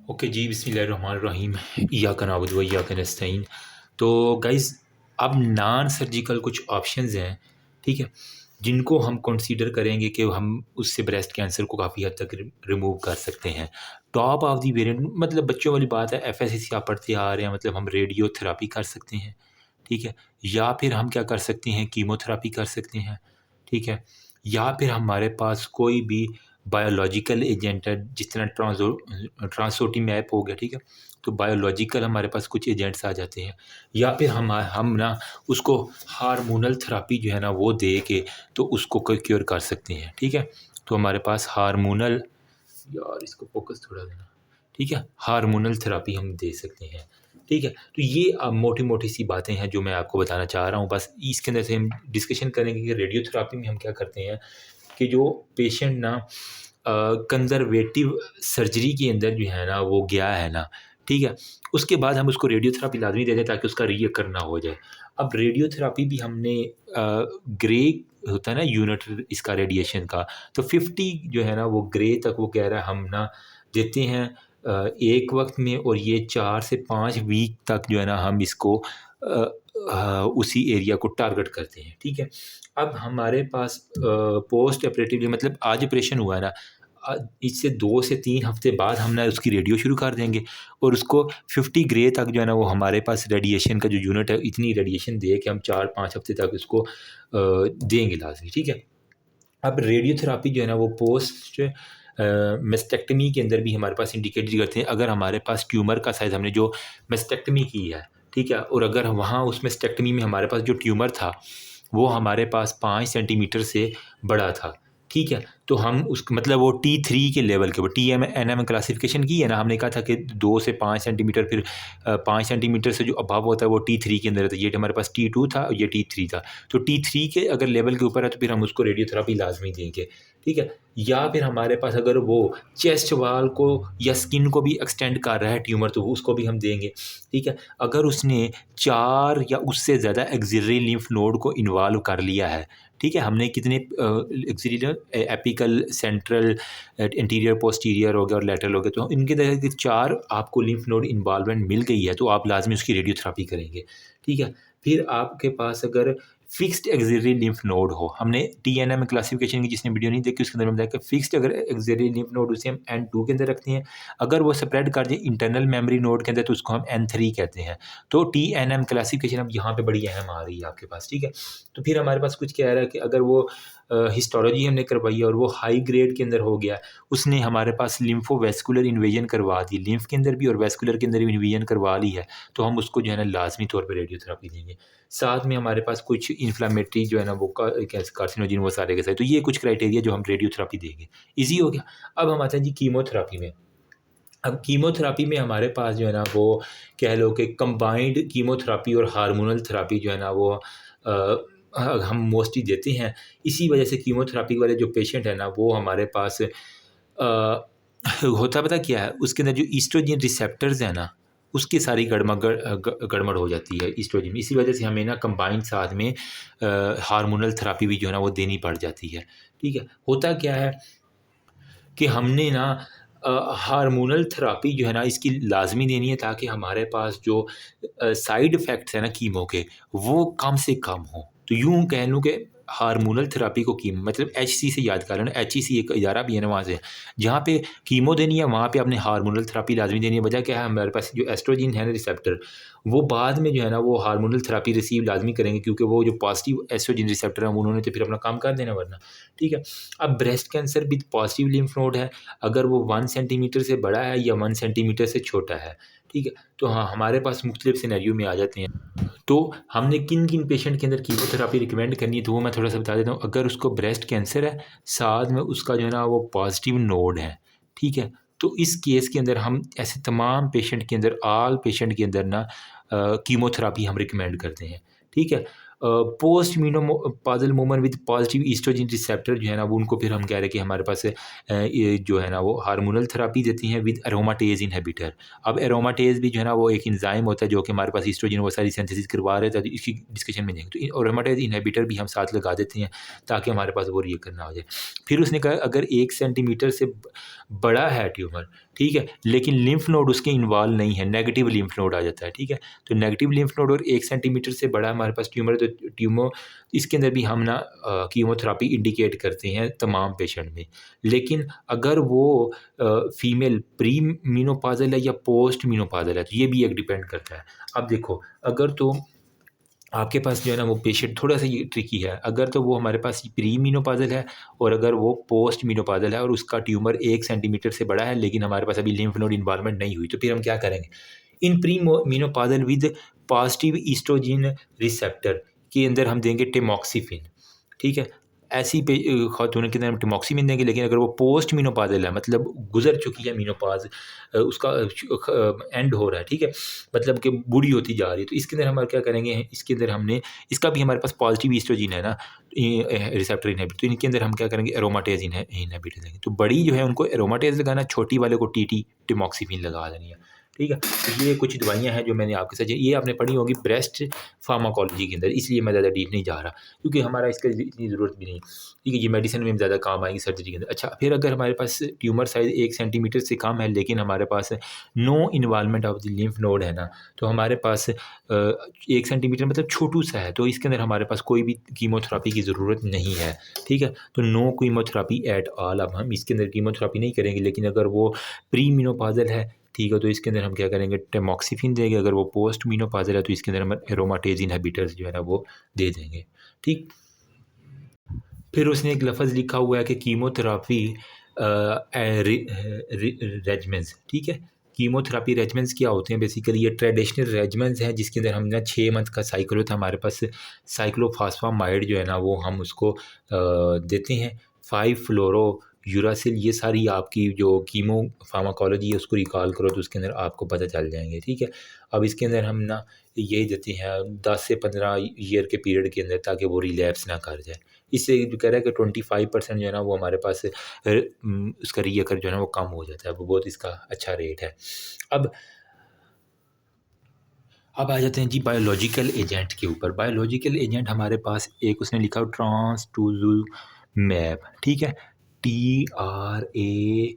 Okay जी, बिस्मिल्लाहिर्रहमानिर्रहीम। इय्याका नअबुदु व इय्याका नस्तईन। तो गाइज़, अब नॉन सर्जिकल कुछ ऑप्शंस हैं, ठीक है? जिनको हम कंसीडर करेंगे कि हम उससे ब्रेस्ट कैंसर को काफ़ी हद तक रिमूव कर सकते हैं। टॉप ऑफ द वेरिएंट मतलब बच्चों वाली बात है, एफएसएससी आप पढ़ते आ रहे हैं, मतलब हम रेडियोथेरेपी कर सकते हैं, ठीक है? या फिर हम क्या कर सकते हैं, कीमोथेरेपी कर सकते हैं, ठीक है? या फिर हमारे पास कोई भी बायोलॉजिकल एजेंट है, जिस तरह ट्रांसोटिमैप हो गया, ठीक है? तो बायोलॉजिकल हमारे पास कुछ एजेंट्स आ जाते हैं, या फिर हम ना उसको हार्मोनल थेरेपी जो है ना वो दे के तो उसको क्योर कर सकते हैं, ठीक है? तो हमारे पास हार्मोनल, यार इसको फोकस थोड़ा देना, ठीक है? हार्मोनल थेरेपी हम दे सकते हैं, ठीक है? तो ये मोटी-मोटी सी बातें हैं जो मैं आपको बताना चाह रहा हूँ। बस इसके अंदर से हम डिस्कशन करेंगे कि रेडियोथेरेपी में हम क्या करते हैं कि जो पेशेंट ना कंज़र्वेटिव सर्जरी के अंदर जो है ना वो गया है ना, ठीक है? उसके बाद हम उसको रेडियोथेरेपी लाज़मी दे दें ताकि उसका रीअकर ना हो जाए। अब रेडियोथेरेपी भी हमने ग्रे होता है ना यूनिट इसका रेडिएशन का, तो 50 जो है ना वो ग्रे तक वो कह रहा है हम ना देते हैं एक वक़्त में, और ये 4 से 5 वीक तक जो है ना हम इसको उसी एरिया को टारगेट करते हैं, ठीक है? अब हमारे पास पोस्ट ऑपरेटिवली मतलब आज ऑपरेशन हुआ है ना, इससे 2 से 3 हफ़्ते बाद हम ना उसकी रेडियो शुरू कर देंगे, और उसको 50 ग्रे तक जो है ना वो हमारे पास रेडिएशन का जो यूनिट है, इतनी रेडिएशन दे के हम 4-5 हफ़्ते तक उसको देंगे लाज़मी, ठीक है? अब रेडियोथेरेपी जो है ना वो पोस्ट मेस्टेक्टमी के अंदर भी हमारे पास इंडिकेट करते हैं। अगर हमारे पास ट्यूमर का साइज़, हमने जो मेस्टेक्टमी की है, ठीक है? और अगर वहाँ उस मेस्टेक्टमी में हमारे पास जो ट्यूमर था, वो हमारे पास 5 सेंटीमीटर से बड़ा था, ठीक है? तो हम उस मतलब वो T3 के लेवल के ऊपर TMNM क्लासिफ़िकेशन की है ना, हमने कहा था कि 2 से 5 सेंटीमीटर, फिर 5 सेंटीमीटर से जो अबव होता है वो T3 के अंदर रहता है। ये हमारे पास T2 था, ये T3 था। तो T3 के अगर लेवल के ऊपर है तो फिर हम उसको रेडियोथेरेपी लाज़मी देंगे, ठीक है? या फिर हमारे पास अगर वो चेस्ट वाल को या स्किन को भी एक्सटेंड कर रहा है ट्यूमर, तो उसको भी हम देंगे, ठीक है? अगर उसने 4 या उससे ज़्यादा एक्सिलरी लिम्फ नोड को इन्वॉल्व कर लिया है, ठीक है? हमने कितने axillary apical, central, interior, posterior हो गया और लैटरल हो गया, तो इनके अंदर 4 आपको लिम्फ नोड इन्वॉल्वमेंट मिल गई है, तो आप लाज़मी उसकी रेडियोथेरेपी करेंगे, ठीक है? फिर आपके पास अगर फिक्स्ड एक्सिलरी लिम्फ नोड हो, हमने टीएनएम क्लासिफिकेशन की जिसने वीडियो नहीं देखी उसके अंदर मैंने बताया कि फिक्स्ड अगर एक्सिलरी लिम्फ नोड उसे हम N2 के अंदर रखते हैं। अगर वो स्प्रेड कर जाए इंटरनल मेमोरी नोड के अंदर तो उसको हम N3 कहते हैं। तो टीएनएम क्लासिफिकेशन अब यहाँ पे बड़ी अहम आ रही है आपके पास, ठीक है? तो फिर हमारे पास कुछ कह रहा है कि अगर वो हिस्टोलॉजी हमने करवाई है और वो हाई ग्रेड के अंदर हो गया, उसने हमारे पास लिम्फोवैस्कुलर इन्वेजन करवा दी, लिम्फ के अंदर भी और वैस्कुलर के अंदर भी इन्वेजन करवा ली है, तो हम उसको जो है ना लाज़मी तौर पे रेडियोथेरेपी देंगे। साथ में हमारे पास कुछ इन्फ्लेमेटरी जो है ना वो कार्सिनोजेन वो सारे के सारे, तो ये कुछ क्राइटेरिया जो हम रेडियोथेरेपी देंगे। ईज़ी हो गया। अब हम आते हैं जी कीमोथेरेपी में। अब कीमोथेरेपी में हमारे पास जो है ना वो कह लो कि कंबाइंड कीमोथेरेपी और हार्मोनल थेरेपी जो है ना वो हम मोस्टली देते हैं। इसी वजह से कीमोथेरेपी वाले जो पेशेंट है ना वो हमारे पास होता पता क्या है, उसके अंदर जो ईस्ट्रोजन रिसेप्टर्स हैं ना, उसकी सारी गड़बड़ हो जाती है ईस्ट्रोजन में। इसी वजह से हमें ना कंबाइंड साथ में हार्मोनल थेरेपी भी जो है ना वो देनी पड़ जाती है, ठीक है? होता क्या है कि हमने ना हार्मोनल थेरेपी जो है ना इसकी लाज़मी देनी है ताकि हमारे पास जो साइड इफ़ेक्ट्स हैं ना कीमो के, वो कम से कम हों। तो यूँ कह लूँ कि हार्मोनल थेरेपी को कीमो मतलब एचसी से याद कर लेना, एचईसी एक इदारा भी है ना वहाँ से, जहाँ पे कीमो देनी है वहाँ पे आपने हार्मोनल थेरेपी लाज़मी देनी है। वजह क्या है, हमारे पास जो एस्ट्रोजन है ना रिसेप्टर, वो बाद में जो है ना वो हार्मोनल थेरेपी रिसीव लाज़मी करेंगे, क्योंकि वो जो पॉज़िटिव एस्ट्रोजन रिसेप्टर हैं उन्होंने तो फिर अपना काम कर देना वरना, ठीक है? अब breast cancer with positive lymph node है, अगर वो 1 सेंटीमीटर से बड़ा है या 1 सेंटीमीटर से छोटा है, ठीक है? तो हाँ, हमारे पास मुख्तलिफ सिनेरियो में आ जाते हैं। तो हमने किन-किन पेशेंट के अंदर कीमोथेरेपी रिकमेंड करनी है, तो वो मैं थोड़ा-सा बता देता हूँ। अगर उसको ब्रेस्ट कैंसर है, साथ में उसका जो है ना वो पॉज़िटिव नोड है, ठीक है? तो इस केस के अंदर हम ऐसे तमाम पेशेंट के अंदर, ऑल पेशेंट के अंदर ना कीमोथेरेपी हम रिकमेंड करते हैं, ठीक है? Post menopausal woman with positive estrogen receptor जो है ना वो उनको फिर हम कह रहे हैं कि हमारे पास ये जो है ना वो हार्मोनल थेरेपी देती हैं विद एरोमाटेज़ इन्हिबिटर। अब एरोमाटेज़ भी जो है ना वो एक एंजाइम होता है जो कि हमारे पास एस्ट्रोजन वो सारी सिंथेसिस करवा रहे थे, तो इसकी डिस्कशन में जाएँगे। तो एरोमाटेज़ इन्हिबिटर भी हम साथ लगा देते हैं ताकि हमारे पास वो रिएक्ट ना हो जाए। फिर उसने कहा अगर 1 सेंटीमीटर से बड़ा है ट्यूमर, ठीक है, लेकिन लिम्फ नोड उसके इन्वॉल्व नहीं है, नेगेटिव लिम्फ नोड आ जाता है, ठीक है। तो नेगेटिव लिम्फ नोड और 1 सेंटीमीटर से बड़ा हमारे पास ट्यूमर है, तो ट्यूमर इसके अंदर भी हम ना कीमोथेरेपी इंडिकेट करते हैं तमाम पेशेंट में। लेकिन अगर वो फीमेल प्री मेनोपॉज़ल है या पोस्ट मेनोपॉज़ल है, तो ये भी एक डिपेंड करता है। अब देखो, अगर तो आपके पास जो है ना वो पेशेंट थोड़ा-सा ये ट्रिकी है, अगर तो वो हमारे पास प्री मेनोपॉज़ल है और अगर वो पोस्ट मेनोपॉज़ल है और उसका ट्यूमर 1 सेंटीमीटर से बड़ा है, लेकिन हमारे पास अभी लिम्फ नोड इन्वॉल्वमेंट नहीं हुई, तो फिर हम क्या करेंगे? In pre menopausal with positive estrogen receptor के अंदर हम देंगे टेमॉक्सिफिन, ठीक है? ऐसी ख़ातून के अंदर हम टेमॉक्सिफिन देंगे, लेकिन अगर वो पोस्ट मेनोपॉज़ल है, मतलब गुज़र चुकी है मेनोपॉज़, उसका एंड हो रहा है, ठीक है? मतलब कि बूढ़ी होती जा रही है, तो इसके अंदर हम क्या करेंगे, इसके अंदर हमने इसका भी हमारे पास पॉजिटिव एस्ट्रोजन है ना, रिसेप्टर इनहिबिटर, तो इनके अंदर हम क्या करेंगे, एरोमाटेज़ इनहिबिटर देंगे। तो बड़ी जो है उनको एरोमाटेज़ लगाना, छोटी वाले को टीटी टेमॉक्सिफिन लगा देनी है, ठीक है। तो ये कुछ दवाइयाँ हैं जो मैंने आपके साथ, ये आपने पढ़ी होगी ब्रेस्ट फार्माकोलॉजी के अंदर, इसलिए मैं ज़्यादा डीप नहीं जा रहा, क्योंकि हमारा इसका इतनी ज़रूरत भी नहीं, ठीक है। ये मेडिसिन में ज़्यादा काम आएगी सर्जरी के अंदर। अच्छा, फिर अगर हमारे पास ट्यूमर साइज़ 1 सेंटीमीटर से कम है, लेकिन हमारे पास no involvement of the lymph node है ना, तो हमारे पास 1 सेंटीमीटर मतलब छोटू सा है, तो इसके अंदर हमारे पास कोई भी कीमोथेरेपी की ज़रूरत नहीं है, ठीक है। तो नो कीमोथेरेपी एट ऑल, अब हम इसके अंदर कीमोथेरेपी नहीं करेंगे। लेकिन अगर वो प्री मेनोपॉज़ल है, ठीक है, तो इसके अंदर हम क्या करेंगे, टेमॉक्सिफिन देंगे। अगर वो पोस्ट मेनोपॉज़ल है, तो इसके अंदर हम एरोमाटेज़ इनहिबिटर्स जो है ना वो दे देंगे, ठीक। फिर उसने एक लफ़्ज़ लिखा हुआ है कि कीमोथेरेपी रेजिमेंट्स, ठीक है। कीमोथेरेपी रेजिमेंट्स क्या होते हैं? बेसिकली ये ट्रेडिशनल रेजिमेंट्स हैं, जिसके अंदर हम ना 6 मंथ का साइकिल होता है हमारे पास। साइक्लोफॉस्फामाइड जो है ना वो हम उसको देते हैं। 5 फ्लोरो यूरासिल, ये सारी आपकी जो कीमो फार्माकोलॉजी है उसको रिकॉल करो तो उसके अंदर आपको पता चल जाएंगे, ठीक है। अब इसके अंदर हम ना ये देते हैं 10 से 15 ईयर के पीरियड के अंदर, ताकि वो रिलैप्स ना कर जाए। इससे जो कह रहा है कि 25% जो है ना वो हमारे पास उसका रीअकर जो है ना वो कम हो जाता है, वो बहुत इसका अच्छा रेट है। अब अब आ जाते हैं जी बायोलॉजिकल एजेंट के ऊपर। बायोलॉजिकल एजेंट हमारे पास एक उसने लिखा ट्रांसटुजुमैब, ठीक है। TRASTUZUMAB,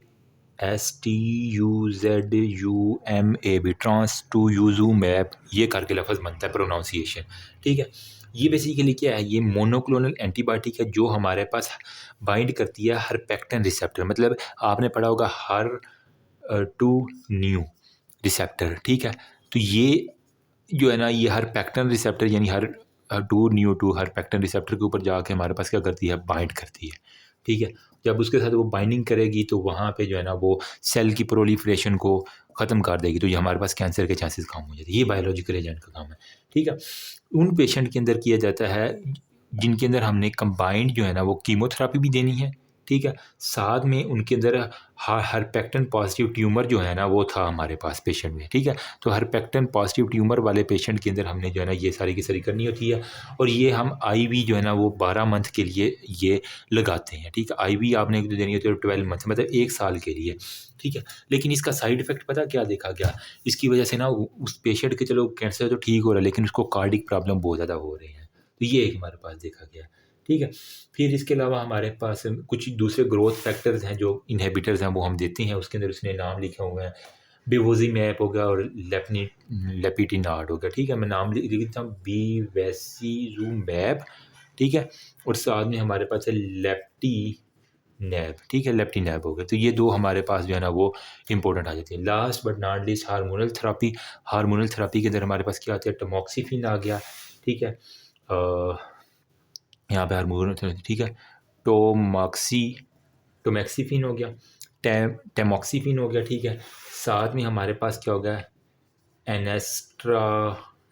ट्रांसटुजुमैब, ये करके लफ्ज़ बनता है, प्रोनाउंसिएशन, ठीक है। ये बेसिकली क्या है, ये मोनोक्लोनल एंटीबायोटिक है जो हमारे पास बाइंड करती है हरपेक्टिन रिसेप्टर, मतलब आपने पढ़ा होगा हर टू न्यू रिसेप्टर, ठीक है। तो ये जो है ना, ये हरपेक्टिन रिसेप्टर यानी her two neu two herceptin receptor के ऊपर जाके हमारे पास क्या करती है, बाइंड करती है, ठीक है। जब उसके साथ वो बाइंडिंग करेगी तो वहाँ पे जो है ना वो सेल की प्रोलिफरेशन को ख़त्म कर देगी, तो ये हमारे पास कैंसर के चांसेस कम हो जाते हैं। ये बायोलॉजिकल एजेंट का काम है, ठीक है। उन पेशेंट के अंदर किया जाता है जिनके अंदर हमने कंबाइंड जो है ना वो कीमोथेरेपी भी देनी है, ठीक है। साथ में उनके अंदर हरपेक्टिन पॉजिटिव ट्यूमर जो है ना वो था हमारे पास पेशेंट में, ठीक है। तो हरपेक्टिन पॉजिटिव ट्यूमर वाले पेशेंट के अंदर हमने जो है ना ये सारी की सारी करनी होती है। और ये हम आईवी जो है ना वो 12 मंथ के लिए ये लगाते हैं, ठीक है। आईवी आपने जो देनी होती है 12 मंथ, मतलब 1 साल के लिए, ठीक है। लेकिन इसका साइड इफ़ेक्ट पता क्या देखा गया? इसकी वजह से ना उस पेशेंट के, चलो कैंसर तो ठीक हो रहा है, लेकिन उसको कार्डिक प्रॉब्लम बहुत ज़्यादा हो रहे हैं। तो ये एक हमारे पास देखा गया, ठीक है। फिर इसके अलावा हमारे पास कुछ दूसरे ग्रोथ फैक्टर्स हैं जो इनहिबिटर्स हैं, वो हम देते हैं। उसके अंदर उसने नाम लिखे हुए हैं, बेवोज़िमैब हो गया और लेपिटिनार्ड हो गया, ठीक है। मैं नाम लिख देता हूँ, बेवेसिज़ुमैब, ठीक है। और साथ में हमारे पास है लेप्टिनैब, ठीक है, लेप्टिनैब हो गया। तो ये 2 हमारे पास जो है ना वो इंपॉर्टेंट आ जाती है। Last but not least hormonal therapy. Hormonal therapy के अंदर हमारे पास क्या आता है, टमॉक्सिफिन आ गया, ठीक है। यहाँ पे हार्मोन, ठीक है। टोमैक्सिफिन हो गया, टेमॉक्सिफिन हो गया, ठीक है। साथ में हमारे पास क्या हो गया,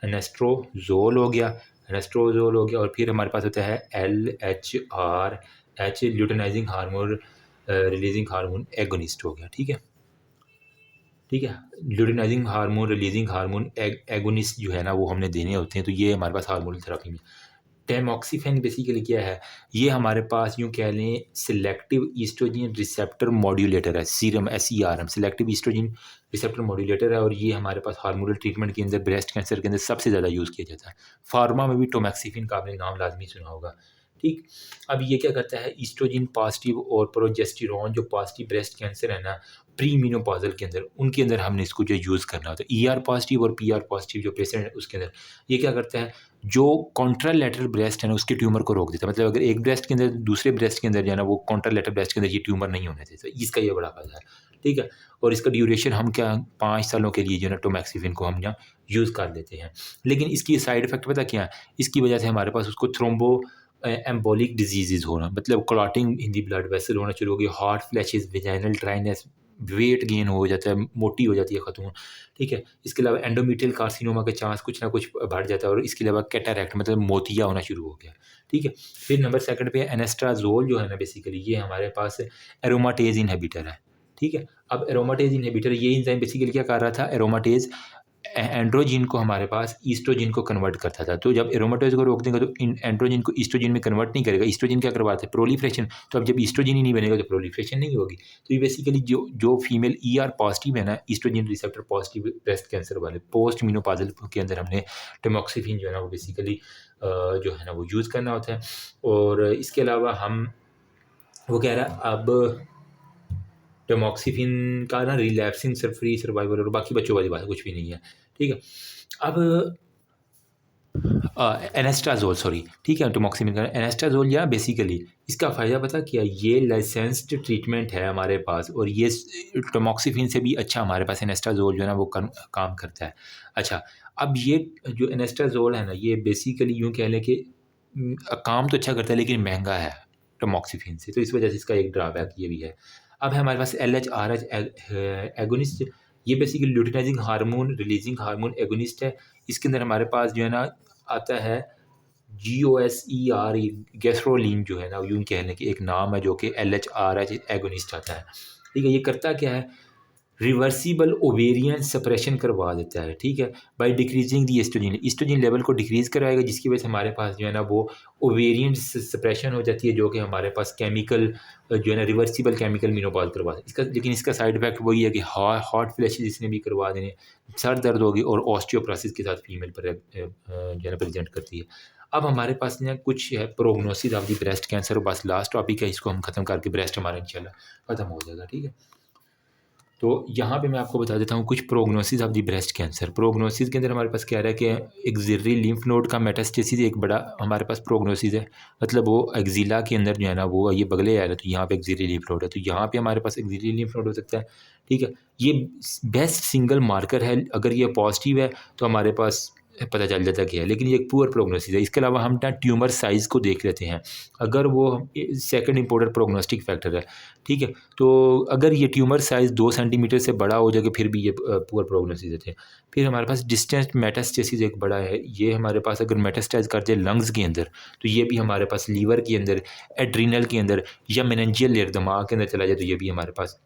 एनेस्ट्रोजोल हो गया, एनेस्ट्रोजोल हो गया। और फिर हमारे पास होता है LHRH, luteinising hormone releasing hormone agonist हो गया, ठीक है, ठीक है। Luteinising hormone releasing hormone agonist जो है ना वो हमने देने होते हैं। तो ये हमारे पास हार्मोनल थेरेपी में। टेमॉक्सिफेन बेसिकली क्या है, ये हमारे पास यूँ कह लें सिलेक्टिव ईस्ट्रोजन रिसेप्टर मॉड्यूलेटर है, SERM SERM, selective estrogen receptor modulator है। और ये हमारे पास हार्मोनल ट्रीटमेंट के अंदर, ब्रेस्ट कैंसर के अंदर सबसे ज़्यादा यूज़ किया जाता है। फार्मा में भी टोमैक्सिफिन का आपने नाम लाजमी सुना होगा, ठीक। अब ये क्या करता है, ईस्ट्रोजन पॉजिटिव और प्रोजेस्टेरोन जो पॉजिटिव ब्रेस्ट कैंसर है ना प्री मेनोपॉजल के अंदर, उनके अंदर हमने इसको जो यूज़ करना होता है। ER पॉजिटिव और PR पॉजिटिव जो पेशेंट है उसके अंदर ये क्या करता है, जो कॉन्ट्रालैटरल ब्रेस्ट है ना उसके ट्यूमर को रोक देता है। मतलब अगर एक ब्रेस्ट के अंदर दूसरे ब्रेस्ट के अंदर जो है ना वो कॉन्ट्रालैटरल ब्रेस्ट के अंदर ये ट्यूमर नहीं होने देता, इसका ये बड़ा फ़ायदा है, ठीक है। और इसका ड्यूरेशन हम क्या 5 सालों के लिए जो है ना टोमैक्सिफिन को हम यहाँ यूज़ कर लेते हैं। लेकिन इसकी साइड इफ़ेक्ट पता क्या है? इसकी वजह से हमारे पास उसको थ्रोम्बो एम्बोलिक डिजीज़ेज़ होना, मतलब clotting in the blood vessel होना शुरू हो गई, hot flashes, vaginal dryness, weight gain हो जाता है, मोटी हो जाती है ख़तून, ठीक है। इसके अलावा एंडोमेट्रियल कार्सिनोमा का चांस कुछ ना कुछ बढ़ जाता है और इसके अलावा कैटरैक्ट मतलब मोतिया होना शुरू हो गया, ठीक है। फिर नंबर सेकंड पे एनेस्ट्राज़ोल जो है ना बेसिकली ये हमारे पास एरोमाटेज़ इन्हिबिटर है, ठीक है। अब एरोमाटेज़ इन्हिबिटर ये एंजाइम बेसिकली क्या कर रहा था, एरोमाटेज़ एंड्रोजिन को हमारे पास ईस्ट्रोजिन को कन्वर्ट करता था। तो जब एरोमाटेज़ को रोक देंगे तो इन एंड्रोजिन को ईस्ट्रोजिन में कन्वर्ट नहीं करेगा। ईस्ट्रोजिन क्या करवाता है, प्रोलिफरेशन। तो अब जब ईस्ट्रोजिन ही नहीं बनेगा तो प्रोलिफरेशन नहीं होगी। तो ये बेसिकली जो जो फीमेल ER पॉजिटिव है ना, ईस्ट्रोजिन रिसेप्टर पॉजिटिव ब्रेस्ट कैंसर वाले, पोस्ट मेनोपॉज़ल के अंदर हमने टैमॉक्सिफिन जो है ना वो बेसिकली जो है ना वो यूज़ करना होता है। और इसके अलावा हम वो कह रहा है अब टैमॉक्सिफिन का ना रिलैप्सिंग फ्री सर्वाइवल और बाकी बच्चों वाली बात कुछ भी नहीं है, ठीक है। अब एनेस्टाज़ोल सॉरी, ठीक है, टैमॉक्सिफिन का एनेस्टाज़ोल या बेसिकली इसका फ़ायदा पता क्या, ये लाइसेंस्ड ट्रीटमेंट है हमारे पास और ये टैमॉक्सिफिन से भी अच्छा हमारे पास एनेस्टाज़ोल जो है ना वो काम करता है। अच्छा, अब ये जो एनेस्टाज़ोल है ना ये बेसिकली यूँ कह लें कि काम तो अच्छा करता है लेकिन महंगा है टैमॉक्सिफिन से, तो इस वजह से इसका एक ड्रॉबैक ये भी है। अब है हमारे पास LHRH एगोनिस्ट, ये basically luteinizing hormone releasing hormone agonist है। इसके अंदर हमारे पास जो है ना आता है GOSER, गैस्ट्रोलिन जो है ना यूँ कह लें कि एक नाम है जो कि LHRH एगोनिस्ट आता है, ठीक है। ये करता क्या है, रिवर्सिबल ओवेरियन सप्रेशन करवा देता है, ठीक है, by decreasing the estrogen level को डिक्रीज़ कराएगा जिसकी वजह से हमारे पास जो है ना वो ओवेरियन सप्रेशन हो जाती है जो कि हमारे पास केमिकल जो है ना रिवर्सिबल केमिकल मेनोपॉज़ करवा दें इसका। लेकिन इसका साइड इफ़ेक्ट वही है कि हॉट फ्लैशेज़ इसने भी करवा देने, सर दर्द होगी और ऑस्टियोपोरोसिस के साथ फीमेल पर जो है ना प्रेजेंट करती है। अब हमारे पास ना कुछ है prognosis of the breast cancer, बस लास्ट टॉपिक है, इसको हम ख़त्म करके ब्रेस्ट हमारा इंशाल्लाह ख़त्म हो जाएगा, ठीक है। तो यहाँ पे मैं आपको बता देता हूँ कुछ prognosis of the breast cancer. Prognosis के अंदर हमारे पास क्या रहा है कि एक्सिलरी लिम्फ नोड का मेटास्टेसिस एक बड़ा हमारे पास प्रोग्नोसिस है। मतलब वो एक्जिला के अंदर जो है ना वो ये बगले आ रहा है तो यहाँ पे एक्सिलरी लिम्फ नोड है, तो यहाँ पे हमारे पास एक्सिलरी लिम्फ नोड हो सकता है, ठीक है। ये बेस्ट सिंगल मार्कर है, अगर ये पॉजिटिव है तो हमारे पास पता चल जाता क्या है, लेकिन ये एक पुअर प्रोग्नोसिस है। इसके अलावा हम ना ट्यूमर साइज़ को देख लेते हैं, अगर वो सेकंड इंपॉर्टेंट प्रोग्नोस्टिक फैक्टर है, ठीक है। तो अगर ये ट्यूमर साइज़ 2 सेंटीमीटर से बड़ा हो जाएगा फिर भी ये पुअर प्रोग्नोसिस देते हैं। फिर हमारे पास डिस्टेंस मेटास्टेसिस एक बड़ा है, ये हमारे पास अगर मेटास्टाइज कर जाए लंग्स के अंदर तो ये भी हमारे पास लीवर के अंदर, एड्रीनल के अंदर या मेनिंजियल लेयर दिमाग के अंदर चला जाए तो ये भी हमारे पास।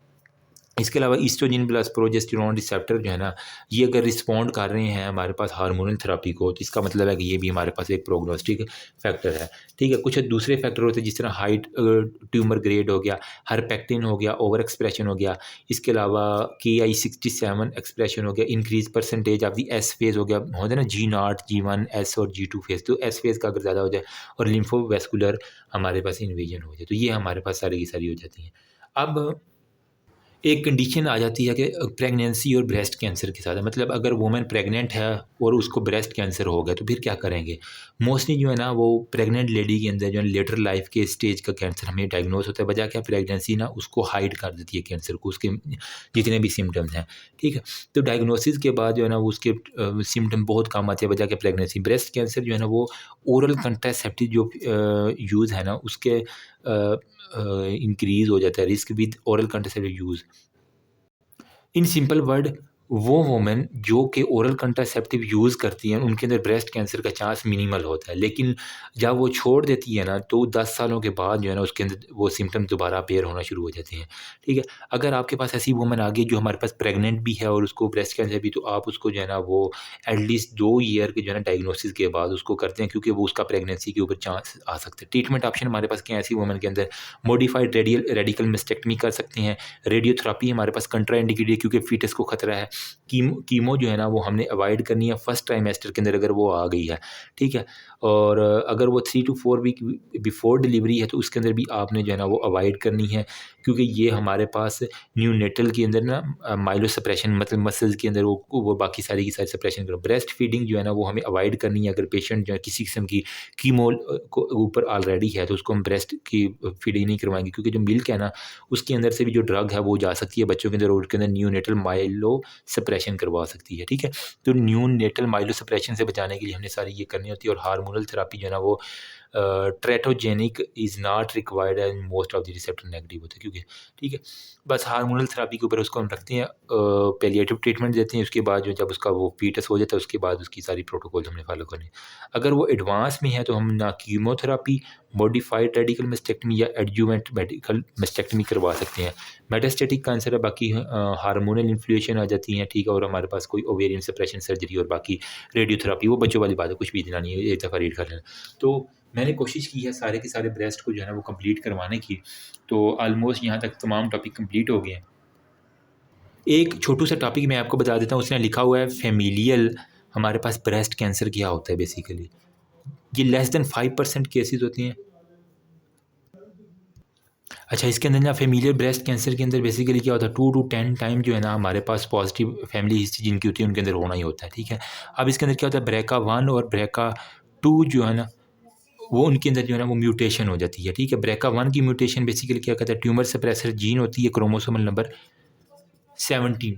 इसके अलावा ईस्ट्रोजन प्लस प्रोजेस्टेरोन रिसेप्टर जो है ना ये अगर रिस्पॉन्ड कर रहे हैं हमारे पास हार्मोनल थेरेपी को तो इसका मतलब है कि ये भी हमारे पास एक प्रोग्नोस्टिक फैक्टर है, ठीक है। कुछ दूसरे फैक्टर होते हैं जिस तरह हाइट, ट्यूमर ग्रेड हो गया, हरपेक्टिन हो गया, ओवर एक्सप्रेशन हो गया, इसके अलावा KI67 एक्सप्रेशन हो गया, increase percentage of the S phase हो गया, होता है ना G0, G1, S और G2 फेज़, तो S फेज़ का अगर ज़्यादा हो जाए और लिम्फोवैस्कुलर हमारे पास इन्वेजन हो जाए तो ये हमारे पास सारी की सारी हो जाती हैं। अब एक कंडीशन आ जाती है कि प्रेगनेंसी और ब्रेस्ट कैंसर के साथ है, मतलब अगर वुमेन प्रेग्नेंट है और उसको ब्रेस्ट कैंसर हो गया तो फिर क्या करेंगे। मोस्टली जो है ना वो प्रेग्नेंट लेडी के अंदर जो है लेटर लाइफ के स्टेज का कैंसर हमें डायग्नोस होता है। वजह क्या, प्रेगनेंसी ना उसको हाइड कर देती है कैंसर को, उसके जितने भी सिम्टम्स हैं, ठीक है। तो डायग्नोसिस के बाद जो है ना उसके सिम्टम बहुत कम आते हैं। वजह क्या, प्रेगनेंसी। ब्रेस्ट कैंसर जो है ना वो ओरल कंट्रासेप्टिव जो यूज़ है ना उसके इंक्रीज़ हो जाता है risk with oral contraceptive use. In simple word, वो वुमेन जो कि ओरल कंट्रासेप्टिव यूज़ करती हैं उनके अंदर ब्रेस्ट कैंसर का चांस मिनिमल होता है, लेकिन जब वो छोड़ देती है ना तो 10 सालों के बाद जो है ना उसके अंदर वो सिम्टम दोबारा अपीयर होना शुरू हो जाते हैं, ठीक है। अगर आपके पास ऐसी वुमेन आ गई जो हमारे पास प्रेग्नेंट भी है और उसको ब्रेस्ट कैंसर भी, तो आप उसको जो है ना वो एटलीस्ट 2 ईयर के जो है ना डायग्नोसिस के बाद उसको करते हैं क्योंकि वो उसका प्रेगनेंसी के ऊपर चांस आ सकते हैं। ट्रीटमेंट ऑप्शन हमारे पास क्या है ऐसी वुमेन के अंदर, मॉडिफाइड रेडिकल मेस्टेक्टमी कर सकते हैं, रेडियोथेरेपी हमारे पास कंट्रा इंडिकेटेड है क्योंकि फीटस को खतरा है, कीमो जो है ना वो हमने अवॉइड करनी है फर्स्ट ट्राइमेस्टर के अंदर अगर वो आ गई है, ठीक है। और अगर वो 3 टू 4 वीक बिफोर डिलीवरी है तो उसके अंदर भी आपने जो है ना वो अवॉइड करनी है, क्योंकि ये हमारे पास न्यूनेटल के अंदर ना माइलो सप्रेशन मतलब मसल्स के अंदर वो बाकी सारी की सारी सप्रेशन करो। ब्रेस्ट फीडिंग जो है ना वो हमें अवॉइड करनी है। अगर पेशेंट जो है किसी किस्म की कीमो को ऊपर ऑलरेडी है तो उसको हम ब्रेस्ट की फीडिंग नहीं करवाएंगे, क्योंकि जो मिल्क है ना उसके अंदर से भी जो ड्रग है वो जा सकती है बच्चों के अंदर और उसके अंदर न्यूनेटल माइलो सप्रेशन करवा सकती है, ठीक है। तो न्यूनेटल माइलो सप्रेशन से बचाने के लिए हमने सारी ये करनी होती है। और हार्मोनल थेरेपी जो है ना वो teratogenic is not required and most of the receptor negative होते हैं, क्योंकि ठीक है बस हार्मोनल थेरेपी के ऊपर उसको हम रखते हैं, पैलिएटिव ट्रीटमेंट देते हैं। उसके बाद जो जब उसका वो फीटस हो जाता है उसके बाद उसकी सारी प्रोटोकॉल हमने फॉलो करने। अगर वो एडवांस में है तो हम ना कीमोथेरेपी, मॉडिफाइड रेडिकल मस्टेक्टमी या एडजुवेंट मेडिकल मस्टेक्टमी करवा सकते हैं। मेटास्टेटिक कैंसर है, बाकी हार्मोनल इन्फ्लुएशन आ जाती हैं, ठीक है। और हमारे पास कोई ओवेरियन सप्रेशन सर्जरी और बाकी रेडियोथेरेपी वो बच्चों वाली बात है, कुछ भी देना नहीं है, एक दफ़ा रीड कर लेना। तो मैंने कोशिश की है सारे के सारे ब्रेस्ट को जो है ना वो कंप्लीट करवाने की। तो ऑलमोस्ट यहाँ तक तमाम टॉपिक कंप्लीट हो गए हैं। एक छोटू सा टॉपिक मैं आपको बता देता हूँ, उसने लिखा हुआ है फैमिलियल हमारे पास ब्रेस्ट कैंसर क्या होता है बेसिकली। ये लेस देन 5% केसेस होती हैं। अच्छा, इसके अंदर ना फैमिलियल ब्रेस्ट कैंसर के अंदर बेसिकली क्या होता है 2 टू 10 टाइम जो है ना हमारे पास पॉजिटिव फैमिली हिस्ट्री जिनकी होती है उनके अंदर होना ही होता है, ठीक है। अब इसके अंदर क्या होता है BRCA1 और BRCA2 जो है ना वो उनके अंदर जो है ना वो म्यूटेशन हो जाती है, ठीक है। BRCA1 की म्यूटेशन बेसिकली क्या कहता है ट्यूमर सप्रेसर जीन होती है क्रोमोसोमल नंबर 17,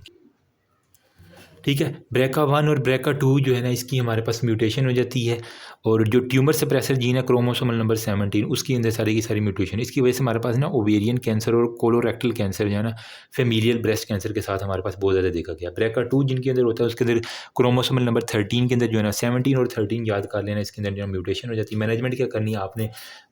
ठीक है। BRCA1 और BRCA2 जो है ना इसकी हमारे पास म्यूटेशन हो जाती है। और जो ट्यूमर सप्रेसर जीन है क्रोमोसोमल नंबर 17 उसके अंदर सारी की सारी म्यूटेशन, इसकी वजह से हमारे पास ना ओवेरियन कैंसर और कोलोरेक्टल कैंसर जो है ना फैमिलियल ब्रेस्ट कैंसर के साथ हमारे पास बहुत ज़्यादा देखा गया। BRCA2 जिनके अंदर होता है उसके अंदर क्रोमोसोमल नंबर 13 के अंदर जो है ना 17 और 13 याद कर लेना, इसके अंदर जो म्यूटेशन हो जाती है। मैनेजमेंट क्या करनी है आपने,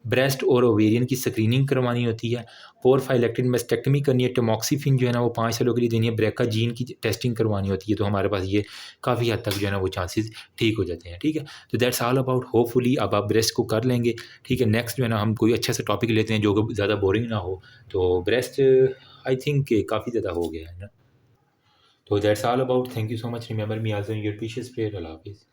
ब्रेस्ट और ओवेरियन की स्क्रीनिंग करवानी होती है, पोरफाइलेक्टिन मस्टेक्टमी करनी है, टमॉक्सिफिन जो है ना वो 5 सालों के लिए देनी है, BRCA जीन की टेस्टिंग करवानी होती है। तो हमारे पास ये काफ़ी हद तक जो है ना वो चांसेस ठीक हो जाते हैं, ठीक है। तो दैट्स ऑल अबाउट, होपफुली अब आप ब्रेस्ट को कर लेंगे, ठीक है। नेक्स्ट जो है ना हम कोई अच्छा सा टॉपिक लेते हैं जो कि ज़्यादा बोरिंग ना हो। तो ब्रेस्ट आई थिंक काफ़ी ज़्यादा हो गया है ना। तो that's all about, thank you so much, remember me as your precious prayer. अल्लाह हाफिज़।